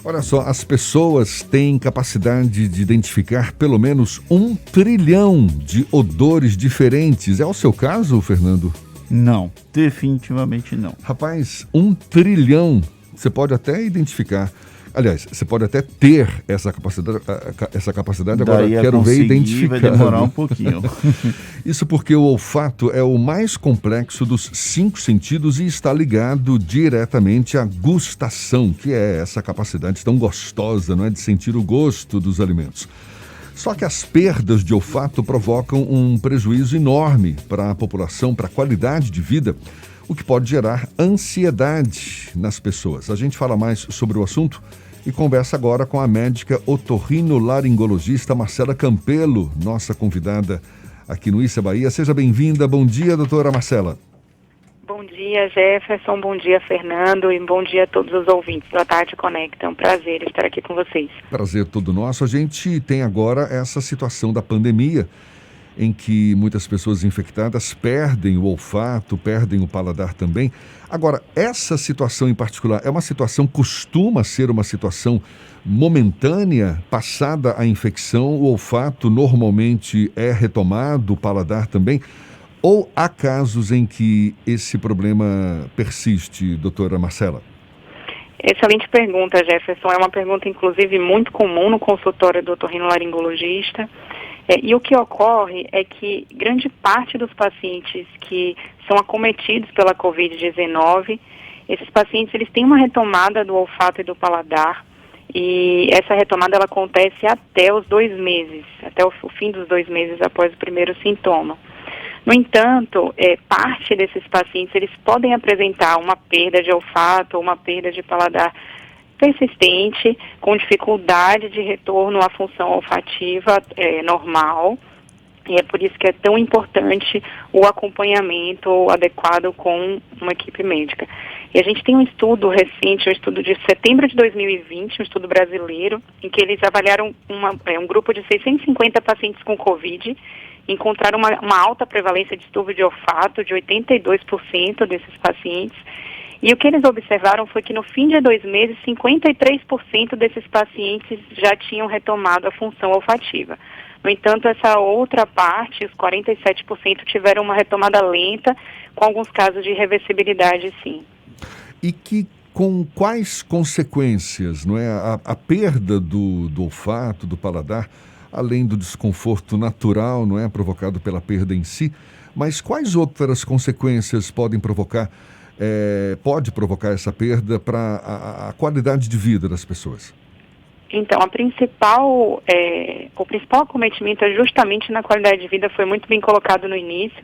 Olha só, as pessoas têm capacidade de identificar pelo menos 1 trilhão de odores diferentes. É o seu caso, Fernando? Não, definitivamente não. Rapaz, 1 trilhão. Você pode até identificar. Aliás, você pode até ter essa capacidade. Agora Daí quero ver identificar. Vai demorar um pouquinho. Isso porque o olfato é o mais complexo dos 5 sentidos e está ligado diretamente à gustação, que é essa capacidade tão gostosa, não é, de sentir o gosto dos alimentos. Só que as perdas de olfato provocam um prejuízo enorme para a população, para a qualidade de vida, o que pode gerar ansiedade nas pessoas. A gente fala mais sobre o assunto e conversa agora com a médica otorrinolaringologista Marcela Campelo, nossa convidada aqui no Issa Bahia. Seja bem-vinda. Bom dia, doutora Marcela. Bom dia, Jefferson. Bom dia, Fernando. E bom dia a todos os ouvintes da Tarde Conecta. É um prazer estar aqui com vocês. Prazer todo nosso. A gente tem agora essa situação da pandemia, em que muitas pessoas infectadas perdem o olfato, perdem o paladar também. Agora, essa situação em particular costuma ser uma situação momentânea? Passada a infecção, o olfato normalmente é retomado, o paladar também? Ou há casos em que esse problema persiste, doutora Marcela? Excelente pergunta, Jefferson. É uma pergunta, inclusive, muito comum no consultório do otorrinolaringologista. E o que ocorre é que grande parte dos pacientes que são acometidos pela Covid-19, esses pacientes eles têm uma retomada do olfato e do paladar, e essa retomada ela acontece até os 2 meses, até o fim dos 2 meses após o primeiro sintoma. No entanto, parte desses pacientes eles podem apresentar uma perda de olfato ou uma perda de paladar persistente, com dificuldade de retorno à função olfativa normal, e é por isso que é tão importante o acompanhamento adequado com uma equipe médica. E a gente tem um estudo recente, um estudo de setembro de 2020, um estudo brasileiro, em que eles avaliaram um grupo de 650 pacientes com Covid, encontraram uma alta prevalência de distúrbio de olfato de 82% desses pacientes. E o que eles observaram foi que no fim de 2 meses, 53% desses pacientes já tinham retomado a função olfativa. No entanto, essa outra parte, os 47%, tiveram uma retomada lenta, com alguns casos de reversibilidade, sim. E com quais consequências, não é? A perda do olfato, do paladar, além do desconforto natural, não é, provocado pela perda em si, mas quais outras consequências pode provocar essa perda para a qualidade de vida das pessoas? Então, o principal acometimento é justamente na qualidade de vida, foi muito bem colocado no início.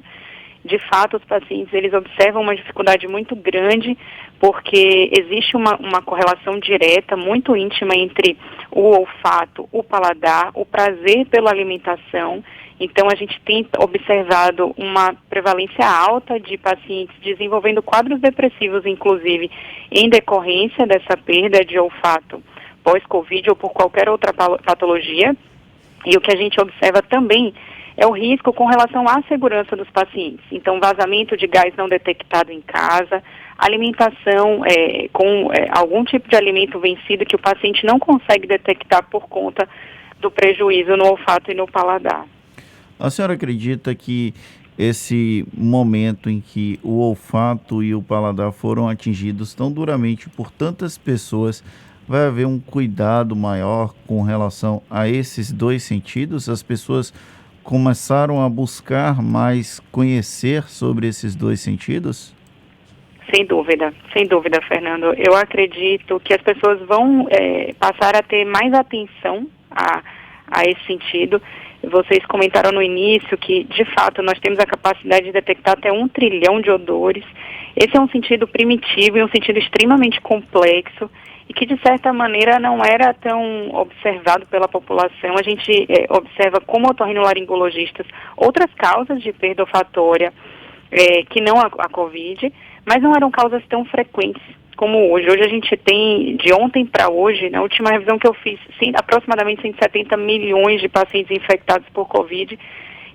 De fato, os pacientes eles observam uma dificuldade muito grande, porque existe uma correlação direta, muito íntima entre o olfato, o paladar, o prazer pela alimentação. Então, a gente tem observado uma prevalência alta de pacientes desenvolvendo quadros depressivos, inclusive, em decorrência dessa perda de olfato pós-Covid ou por qualquer outra patologia. E o que a gente observa também é o risco com relação à segurança dos pacientes. Então, vazamento de gás não detectado em casa, alimentação com algum tipo de alimento vencido que o paciente não consegue detectar por conta do prejuízo no olfato e no paladar. A senhora acredita que esse momento em que o olfato e o paladar foram atingidos tão duramente por tantas pessoas, vai haver um cuidado maior com relação a esses 2 sentidos? As pessoas começaram a buscar mais conhecer sobre esses 2 sentidos? Sem dúvida, Fernando. Eu acredito que as pessoas vão passar a ter mais atenção a esse sentido. Vocês comentaram no início que, de fato, nós temos a capacidade de detectar até 1 trilhão de odores. Esse é um sentido primitivo e um sentido extremamente complexo e que, de certa maneira, não era tão observado pela população. A gente observa como otorrinolaringologistas outras causas de perda olfatória, que não a Covid, mas não eram causas tão frequentes como hoje. Hoje a gente tem, de ontem para hoje, na última revisão que eu fiz, aproximadamente 170 milhões de pacientes infectados por Covid,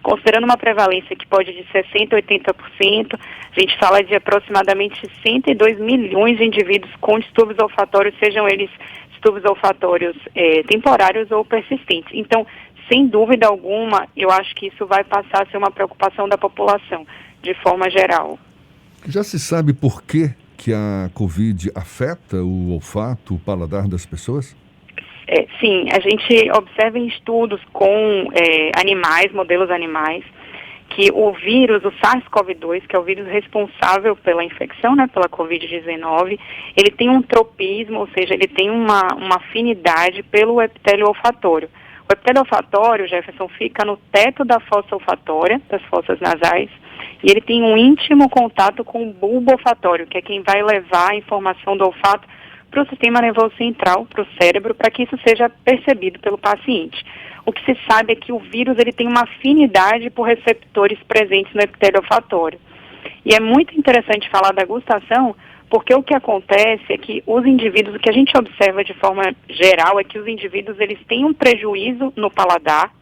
considerando uma prevalência que pode de 60% a 80%, a gente fala de aproximadamente 102 milhões de indivíduos com distúrbios olfatórios, sejam eles distúrbios olfatórios temporários ou persistentes. Então, sem dúvida alguma, eu acho que isso vai passar a ser uma preocupação da população, de forma geral. Já se sabe por que a Covid afeta o olfato, o paladar das pessoas? Sim, a gente observa em estudos com animais, modelos animais, que o vírus, o SARS-CoV-2, que é o vírus responsável pela infecção, né, pela Covid-19, ele tem um tropismo, ou seja, ele tem uma afinidade pelo epitélio olfatório. O epitélio olfatório, Jefferson, fica no teto da fossa olfatória, das fossas nasais, e ele tem um íntimo contato com o bulbo olfatório, que é quem vai levar a informação do olfato para o sistema nervoso central, para o cérebro, para que isso seja percebido pelo paciente. O que se sabe é que o vírus ele tem uma afinidade por receptores presentes no epitélio olfatório. E é muito interessante falar da gustação, porque o que acontece é que os indivíduos, o que a gente observa de forma geral é que os indivíduos eles têm um prejuízo no paladar,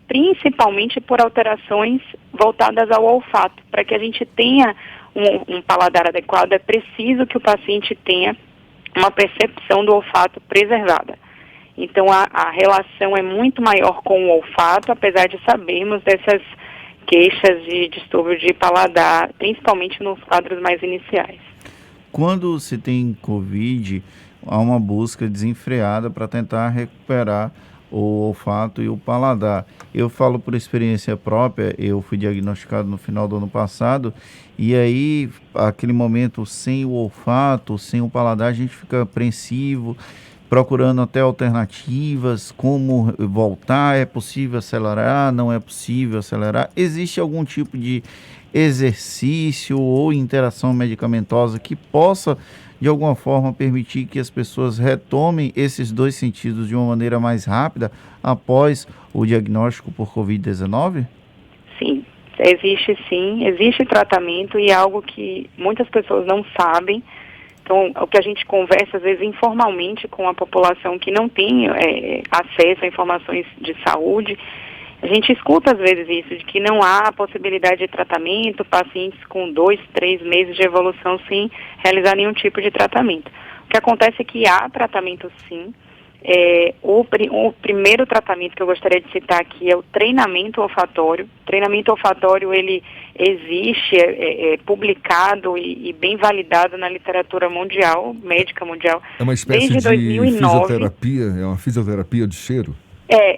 principalmente por alterações voltadas ao olfato. Para que a gente tenha um paladar adequado, é preciso que o paciente tenha uma percepção do olfato preservada. Então, a relação é muito maior com o olfato, apesar de sabermos dessas queixas de distúrbio de paladar, principalmente nos quadros mais iniciais. Quando se tem Covid, há uma busca desenfreada para tentar recuperar o olfato e o paladar. Eu falo por experiência própria, eu fui diagnosticado no final do ano passado, e aí, aquele momento sem o olfato, sem o paladar, a gente fica apreensivo, procurando até alternativas, como voltar, é possível acelerar, não é possível acelerar. Existe algum tipo de exercício ou interação medicamentosa que possa, de alguma forma, permitir que as pessoas retomem esses dois sentidos de uma maneira mais rápida após o diagnóstico por Covid-19? Sim, existe tratamento e é algo que muitas pessoas não sabem. Então, o que a gente conversa, às vezes, informalmente com a população que não tem acesso a informações de saúde, a gente escuta, às vezes, isso, de que não há possibilidade de tratamento, pacientes com 2, 3 meses de evolução sem realizar nenhum tipo de tratamento. O que acontece é que há tratamento, sim. O primeiro tratamento que eu gostaria de citar aqui é o treinamento olfatório. O treinamento olfatório, ele existe, é publicado e bem validado na literatura mundial, médica mundial. É uma espécie desde de 2009. fisioterapia, é uma fisioterapia de cheiro?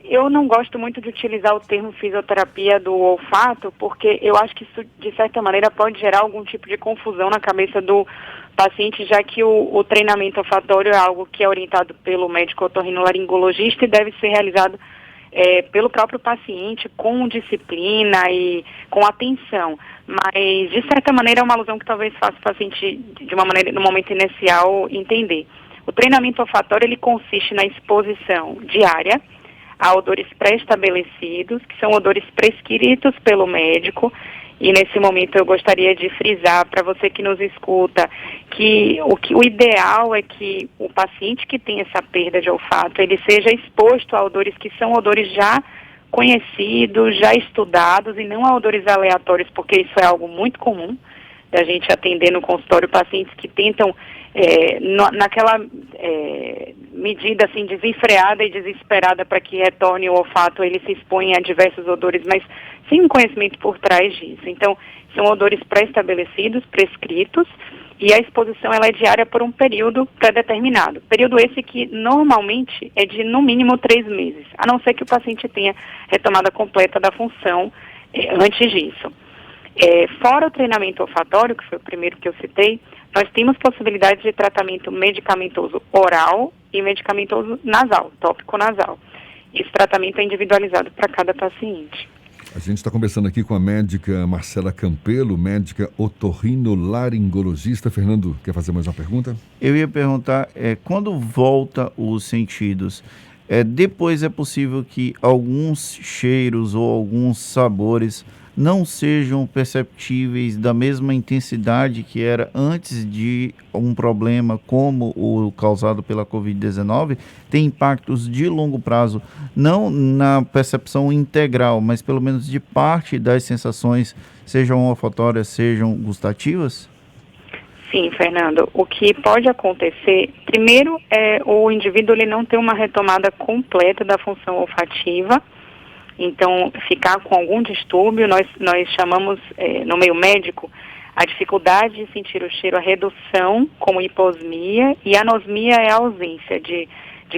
Eu não gosto muito de utilizar o termo fisioterapia do olfato, porque eu acho que isso, de certa maneira, pode gerar algum tipo de confusão na cabeça do paciente, já que o treinamento olfatório é algo que é orientado pelo médico otorrinolaringologista e deve ser realizado pelo próprio paciente com disciplina e com atenção. Mas, de certa maneira, é uma alusão que talvez faça o paciente, de uma maneira, no momento inicial, entender. O treinamento olfatório, ele consiste na exposição diária a odores pré-estabelecidos, que são odores prescritos pelo médico. E nesse momento eu gostaria de frisar para você que nos escuta que o ideal é que o paciente que tem essa perda de olfato, ele seja exposto a odores que são odores já conhecidos, já estudados, e não a odores aleatórios, porque isso é algo muito comum da gente atender no consultório pacientes que tentam naquela medida assim desenfreada e desesperada para que retorne o olfato, ele se expõe a diversos odores, mas sem um conhecimento por trás disso. Então, são odores pré-estabelecidos, prescritos, e a exposição ela é diária por um período pré-determinado. Período esse que normalmente é de no mínimo 3 meses, a não ser que o paciente tenha retomada completa da função antes disso. Fora o treinamento olfatório, que foi o primeiro que eu citei, nós temos possibilidade de tratamento medicamentoso oral e medicamentoso nasal, tópico nasal. Esse tratamento é individualizado para cada paciente. A gente está conversando aqui com a médica Marcela Campelo, médica otorrinolaringologista. Fernando, quer fazer mais uma pergunta? Eu ia perguntar, quando volta os sentidos, depois é possível que alguns cheiros ou alguns sabores não sejam perceptíveis da mesma intensidade que era antes de um problema como o causado pela Covid-19, tem impactos de longo prazo, não na percepção integral, mas pelo menos de parte das sensações, sejam olfatórias, sejam gustativas? Sim, Fernando. O que pode acontecer, primeiro, é o indivíduo ele não ter uma retomada completa da função olfativa. Então, ficar com algum distúrbio, nós chamamos, no meio médico, a dificuldade de sentir o cheiro, a redução, como hiposmia, e anosmia é a ausência de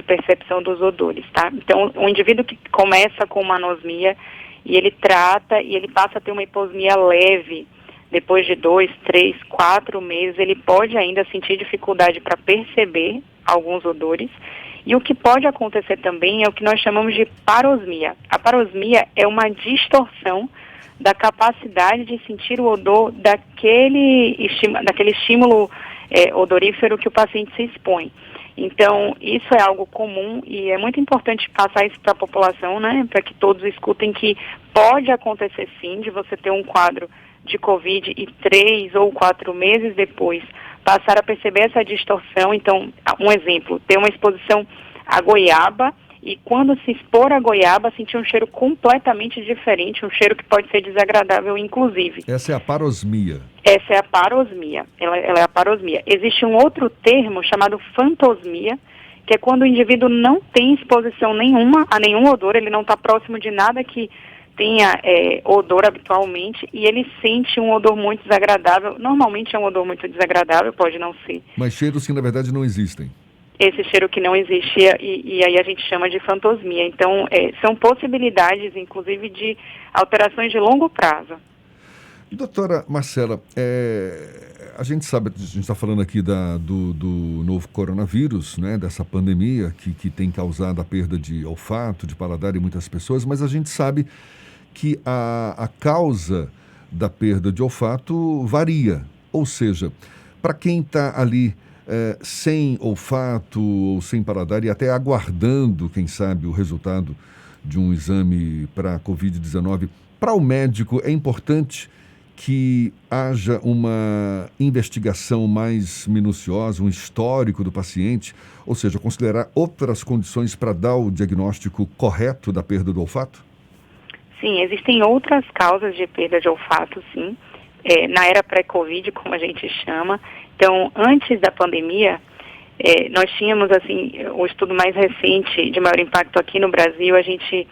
percepção dos odores, tá? Então, o indivíduo que começa com uma anosmia, e ele trata, e ele passa a ter uma hiposmia leve, depois de 2, 3, 4 meses, ele pode ainda sentir dificuldade para perceber alguns odores. E o que pode acontecer também é o que nós chamamos de parosmia. A parosmia é uma distorção da capacidade de sentir o odor daquele estímulo odorífero que o paciente se expõe. Então, isso é algo comum e é muito importante passar isso para a população, né, para que todos escutem que pode acontecer sim de você ter um quadro de Covid e 3 ou 4 meses depois passar a perceber essa distorção. Então, um exemplo, ter uma exposição à goiaba e quando se expor à goiaba sentir um cheiro completamente diferente, um cheiro que pode ser desagradável inclusive. Essa é a parosmia. Essa é a parosmia, ela é a parosmia. Existe um outro termo chamado fantosmia, que é quando o indivíduo não tem exposição nenhuma a nenhum odor, ele não está próximo de nada que tenha odor habitualmente e ele sente um odor muito desagradável. Normalmente é um odor muito desagradável, pode não ser. Mas cheiros que na verdade não existem. Esse cheiro que não existia e aí a gente chama de fantosmia. Então, são possibilidades, inclusive, de alterações de longo prazo. Doutora Marcela, a gente sabe, a gente está falando aqui do novo coronavírus, né, dessa pandemia que tem causado a perda de olfato, de paladar em muitas pessoas, mas a gente sabe que a causa da perda de olfato varia. Ou seja, para quem está ali sem olfato ou sem paladar e até aguardando, quem sabe, o resultado de um exame para a Covid-19, para o médico é importante que haja uma investigação mais minuciosa, um histórico do paciente, ou seja, considerar outras condições para dar o diagnóstico correto da perda do olfato? Sim, existem outras causas de perda de olfato, sim, na era pré-Covid, como a gente chama. Então, antes da pandemia, nós tínhamos, assim, o estudo mais recente, de maior impacto aqui no Brasil, a gente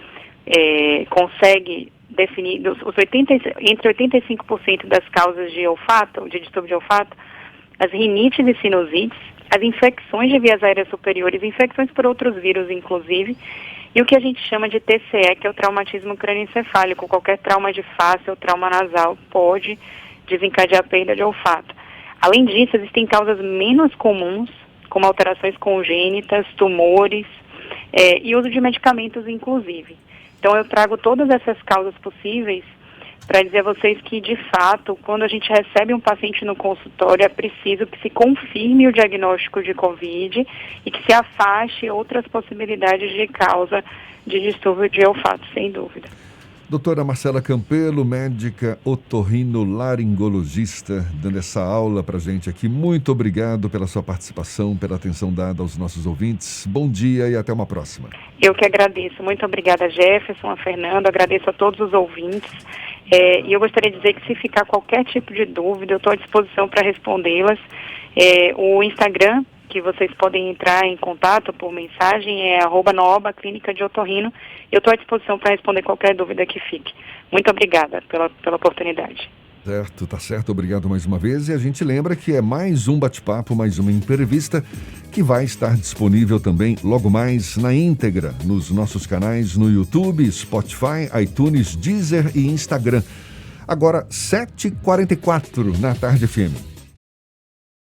consegue definir, entre 85% das causas de olfato, de distúrbio de olfato, as rinites e sinusites, as infecções de vias aéreas superiores, infecções por outros vírus, inclusive, e o que a gente chama de TCE, que é o traumatismo crânioencefálico. Qualquer trauma de face ou trauma nasal pode desencadear a perda de olfato. Além disso, existem causas menos comuns, como alterações congênitas, tumores e uso de medicamentos, inclusive. Então, eu trago todas essas causas possíveis para dizer a vocês que, de fato, quando a gente recebe um paciente no consultório, é preciso que se confirme o diagnóstico de Covid e que se afaste outras possibilidades de causa de distúrbio de olfato, sem dúvida. Doutora Marcela Campelo, médica otorrinolaringologista, dando essa aula para a gente aqui. Muito obrigado pela sua participação, pela atenção dada aos nossos ouvintes. Bom dia e até uma próxima. Eu que agradeço. Muito obrigada, Jefferson, a Fernando. Agradeço a todos os ouvintes. E eu gostaria de dizer que se ficar qualquer tipo de dúvida, eu estou à disposição para respondê-las. O Instagram, que vocês podem entrar em contato por mensagem, é @nooba Clínica de Otorrino. Eu estou à disposição para responder qualquer dúvida que fique. Muito obrigada pela oportunidade. Certo, tá certo. Obrigado mais uma vez. E a gente lembra que é mais um bate-papo, mais uma entrevista que vai estar disponível também logo mais na íntegra nos nossos canais no YouTube, Spotify, iTunes, Deezer e Instagram. Agora, 7h44 na Tarde FM.